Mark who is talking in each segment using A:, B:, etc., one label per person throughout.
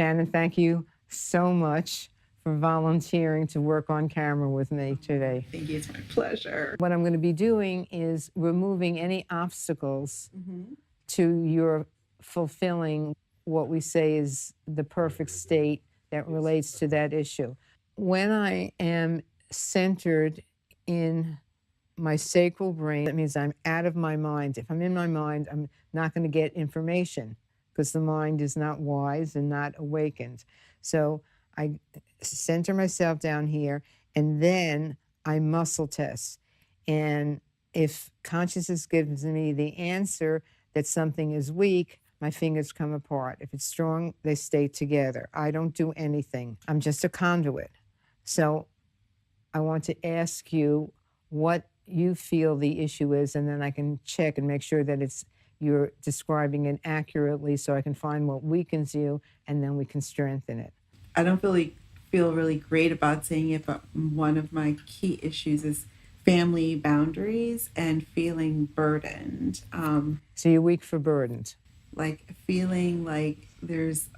A: Shannon, thank you so much for volunteering to work on camera with me today.
B: Thank you. It's my pleasure.
A: What I'm going to be doing is removing any obstacles to your fulfilling what we say is the perfect state that relates to that issue. When I am centered in my sacral brain, that means I'm out of my mind. If I'm in my mind, I'm not going to get information because the mind is not wise and not awakened. So I center myself down here and then I muscle test. And if consciousness gives me the answer that something is weak, my fingers come apart. If it's strong, they stay together. I don't do anything. I'm just a conduit. So I want to ask you what you feel the issue is, and then I can check and make sure that you're describing it accurately so I can find what weakens you, and then we can strengthen it.
B: I don't feel really great about saying it, but one of my key issues is family boundaries and feeling burdened.
A: So you're weak for burdens.
B: Like feeling like there's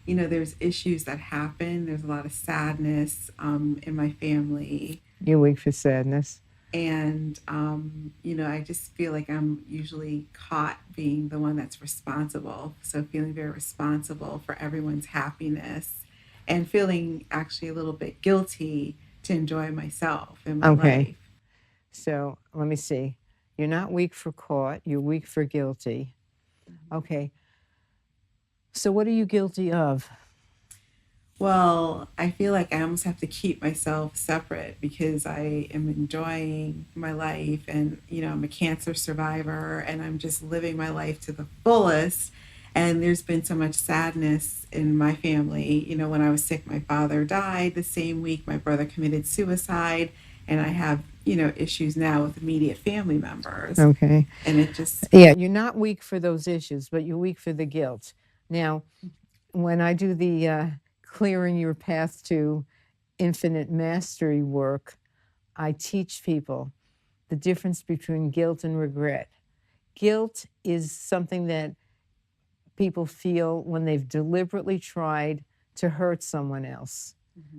B: there's issues that happen. There's a lot of sadness in my family.
A: You're weak for sadness.
B: And, I just feel like I'm usually caught being the one that's responsible. So feeling very responsible for everyone's happiness and feeling actually a little bit guilty to enjoy myself in my life.
A: So let me see. You're not weak for caught. You're weak for guilty. Okay. So what are you guilty of?
B: Well, I feel like I almost have to keep myself separate because I am enjoying my life and, I'm a cancer survivor and I'm just living my life to the fullest. And there's been so much sadness in my family. When I was sick, my father died the same week. My brother committed suicide. And I have, issues now with immediate family members.
A: Okay.
B: And it just.
A: Yeah, you're not weak for those issues, but you're weak for the guilt. Now, when I do the clearing your path to infinite mastery work, I teach people the difference between guilt and regret. Guilt is something that people feel when they've deliberately tried to hurt someone else.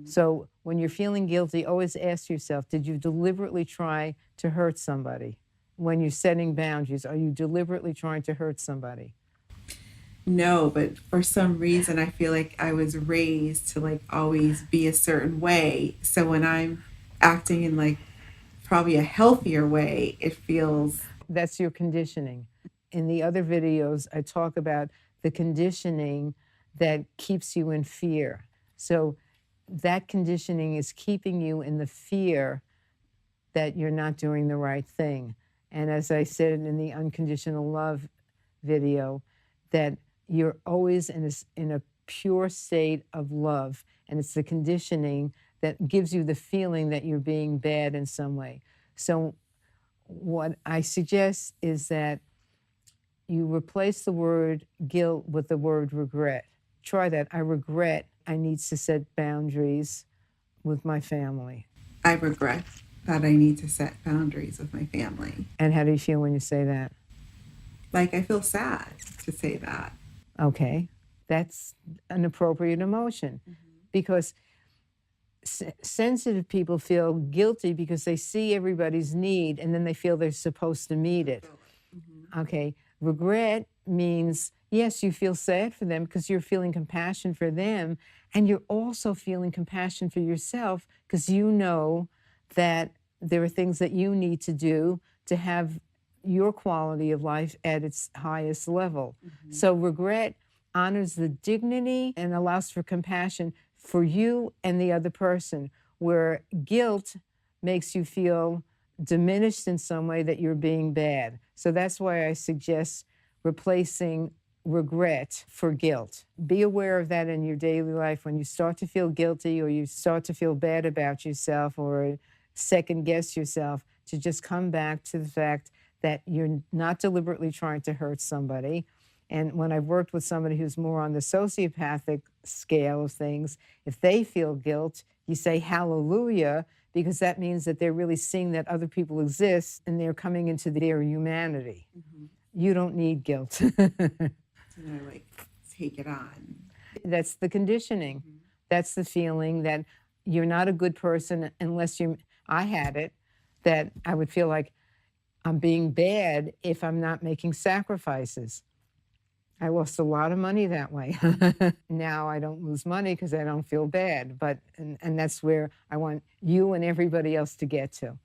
A: So when you're feeling guilty, always ask yourself, did you deliberately try to hurt somebody? When you're setting boundaries, are you deliberately trying to hurt somebody?
B: No, but for some reason, I feel like I was raised to always be a certain way. So when I'm acting in probably a healthier way, it feels.
A: That's your conditioning. In the other videos, I talk about the conditioning that keeps you in fear. So that conditioning is keeping you in the fear that you're not doing the right thing. And as I said in the unconditional love video, that you're always in a pure state of love. And it's the conditioning that gives you the feeling that you're being bad in some way. So what I suggest is that you replace the word guilt with the word regret. Try that. I regret I need to set boundaries with my family.
B: I regret that I need to set boundaries with my family.
A: And how do you feel when you say that?
B: I feel sad to say that.
A: Okay, that's an appropriate emotion because sensitive people feel guilty because they see everybody's need and then they feel they're supposed to meet it. Okay, regret means, yes, you feel sad for them because you're feeling compassion for them, and you're also feeling compassion for yourself because you know that there are things that you need to do to have your quality of life at its highest level. So regret honors the dignity and allows for compassion for you and the other person, where guilt makes you feel diminished in some way, that you're being bad. So that's why I suggest replacing regret for guilt. Be aware of that in your daily life. When you start to feel guilty or you start to feel bad about yourself or second guess yourself, to just come back to the fact that you're not deliberately trying to hurt somebody. And when I've worked with somebody who's more on the sociopathic scale of things, if they feel guilt, you say hallelujah, because that means that they're really seeing that other people exist and they're coming into their humanity. You don't need guilt.
B: So I take it on.
A: That's the conditioning. That's the feeling that you're not a good person unless you, I had it, that I would feel like I'm being bad if I'm not making sacrifices. I lost a lot of money that way. Now I don't lose money because I don't feel bad, but and that's where I want you and everybody else to get to.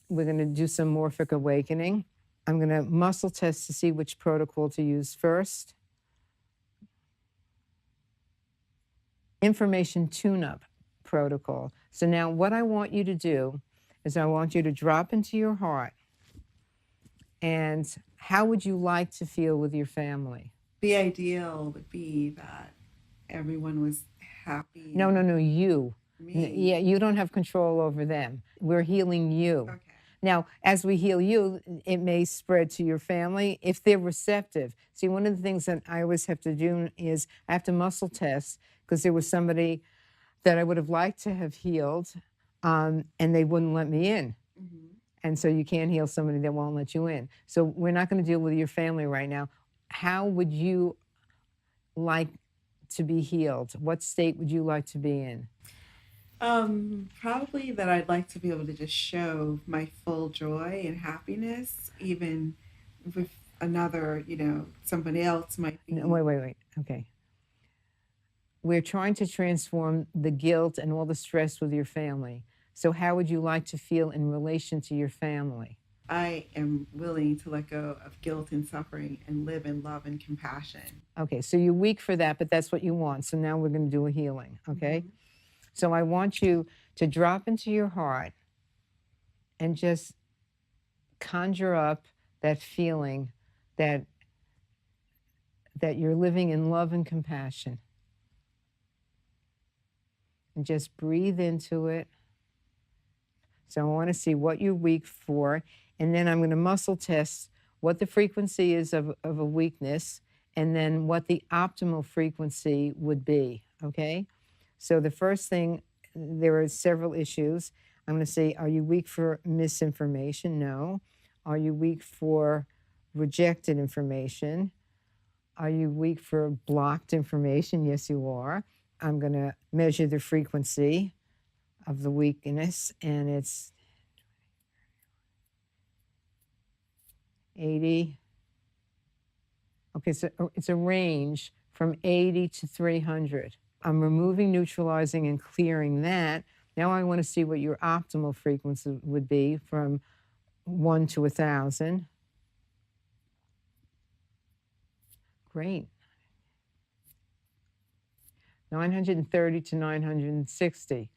A: We're going to do some morphic awakening. I'm going to muscle test to see which protocol to use first. Information tune-up protocol. So now what I want you to do is I want you to drop into your heart. And how would you like to feel with your family?
B: The ideal would be that everyone was happy.
A: No, you.
B: Me.
A: Yeah, you don't have control over them. We're healing you.
B: Okay.
A: Now, as we heal you, it may spread to your family if they're receptive. See, one of the things that I always have to do is I have to muscle test because there was somebody that I would have liked to have healed, and they wouldn't let me in. And so you can't heal somebody that won't let you in. So we're not going to deal with your family right now. How would you like to be healed? What state would you like to be in?
B: Probably that I'd like to be able to just show my full joy and happiness, even with another, somebody else might be.
A: No, wait. Okay. We're trying to transform the guilt and all the stress with your family. So how would you like to feel in relation to your family?
B: I am willing to let go of guilt and suffering and live in love and compassion.
A: Okay, so you're weak for that, but that's what you want. So now we're going to do a healing, okay? So I want you to drop into your heart and just conjure up that feeling that you're living in love and compassion. And just breathe into it. So I want to see what you're weak for, and then I'm going to muscle test what the frequency is of a weakness, and then what the optimal frequency would be, okay? So the first thing, there are several issues. I'm going to say, are you weak for misinformation? No. Are you weak for rejected information? Are you weak for blocked information? Yes, you are. I'm going to measure the frequency of the weakness, and it's 80. Okay, so it's a range from 80 to 300. I'm removing, neutralizing, and clearing that. Now I want to see what your optimal frequency would be from 1 to 1,000. Great. 930 to 960.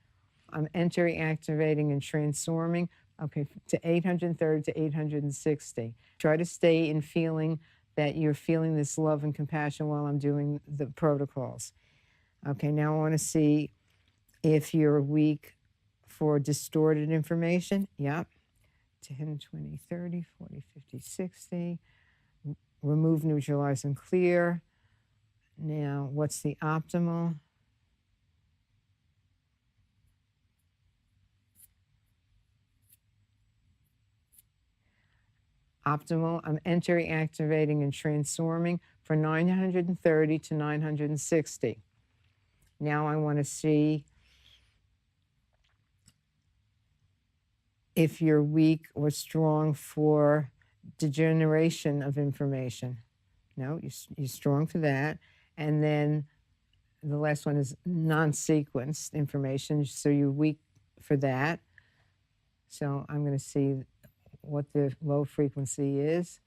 A: I'm entering, activating, and transforming. Okay, to 830 to 860. Try to stay in feeling that you're feeling this love and compassion while I'm doing the protocols. Okay, now I want to see if you're weak for distorted information. Yep. 10, 20, 30, 40, 50, 60. Remove, neutralize, and clear. Now, what's the optimal? Optimal, I'm entering, activating, and transforming for 930 to 960. Now I want to see if you're weak or strong for degeneration of information. No, you're strong for that. And then the last one is non-sequenced information, so you're weak for that. So I'm going to see what the low frequency is.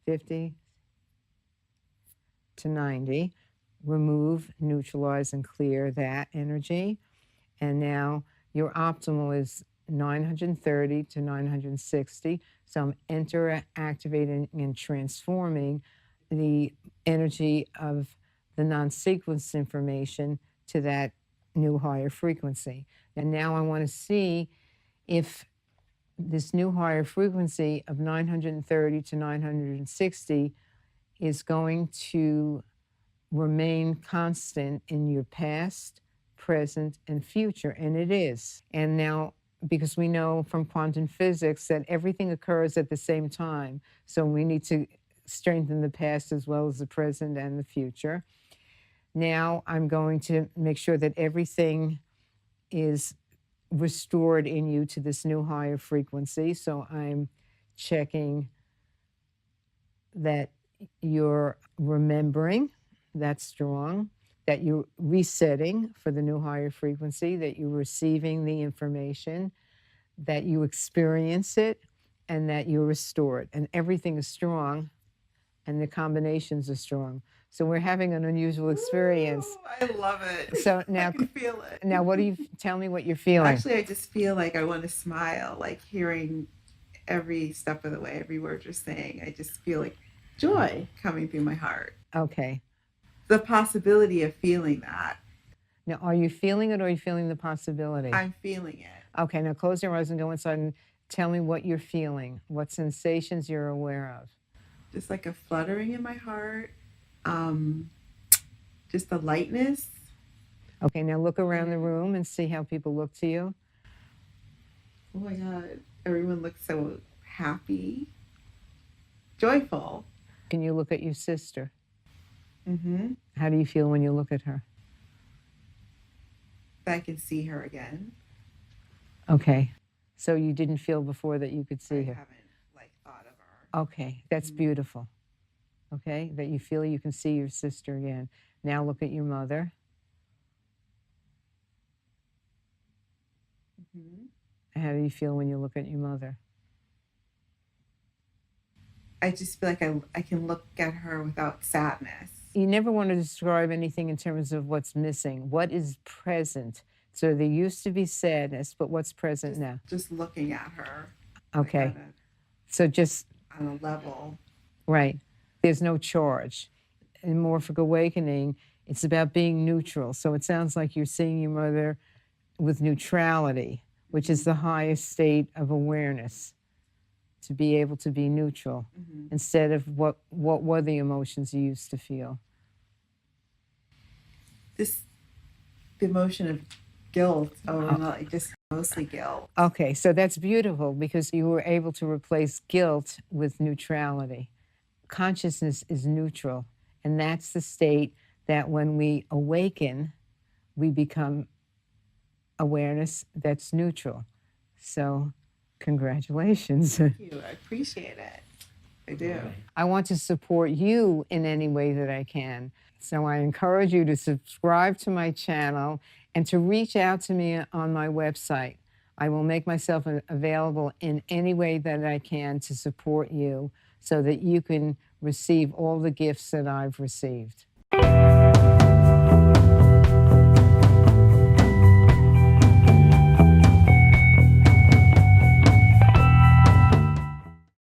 A: 50 to 90. Remove, neutralize, and clear that energy. And now your optimal is 930 to 960. So I'm activating, and transforming the energy of the non-sequenced information to that new higher frequency. And now I want to see if this new higher frequency of 930 to 960 is going to remain constant in your past, present, and future, and it is. And now, because we know from quantum physics that everything occurs at the same time, so we need to strengthen the past as well as the present and the future. Now I'm going to make sure that everything is restored in you to this new higher frequency. So I'm checking that you're remembering, that's strong, that you're resetting for the new higher frequency, that you're receiving the information, that you experience it, and that you restore it. And everything is strong, and the combinations are strong. So we're having an unusual experience.
B: Ooh, I love it.
A: So now,
B: I can feel it.
A: now, what do you tell me what you're feeling?
B: Actually, I just feel like I want to smile, like hearing every step of the way, every word you're saying. I just feel like joy coming through my heart.
A: Okay.
B: The possibility of feeling that.
A: Now, are you feeling it or are you feeling the possibility?
B: I'm feeling it.
A: Okay, now close your eyes and go inside and tell me what you're feeling, what sensations you're aware of.
B: Just like a fluttering in my heart, just a lightness.
A: Okay, now look around the room and see how people look to you.
B: Oh my God, everyone looks so happy, joyful.
A: Can you look at your sister?
B: Mm-hmm.
A: How do you feel when you look at her?
B: I can see her again.
A: Okay, so you didn't feel before that you could see
B: I
A: her?
B: haven't thought of her.
A: Okay, that's beautiful. Okay, that you feel you can see your sister again. Now look at your mother.
B: Mm-hmm.
A: How do you feel when you look at your mother?
B: I just feel like I can look at her without sadness.
A: You never want to describe anything in terms of what's missing. What is present? So there used to be sadness, but what's present now?
B: Just looking at her.
A: Okay.
B: Like
A: so just
B: on a level.
A: Right. There's no charge. In Morphic Awakening, it's about being neutral. So it sounds like you're seeing your mother with neutrality, which is the highest state of awareness, to be able to be neutral instead of what were the emotions you used to feel.
B: The emotion of guilt, just mostly guilt.
A: Okay, so that's beautiful because you were able to replace guilt with neutrality. Consciousness is neutral, and that's the state that when we awaken, we become awareness that's neutral. So, congratulations.
B: Thank you. I appreciate it. I do.
A: I want to support you in any way that I can. So I encourage you to subscribe to my channel and to reach out to me on my website. I will make myself available in any way that I can to support you so that you can receive all the gifts that I've received.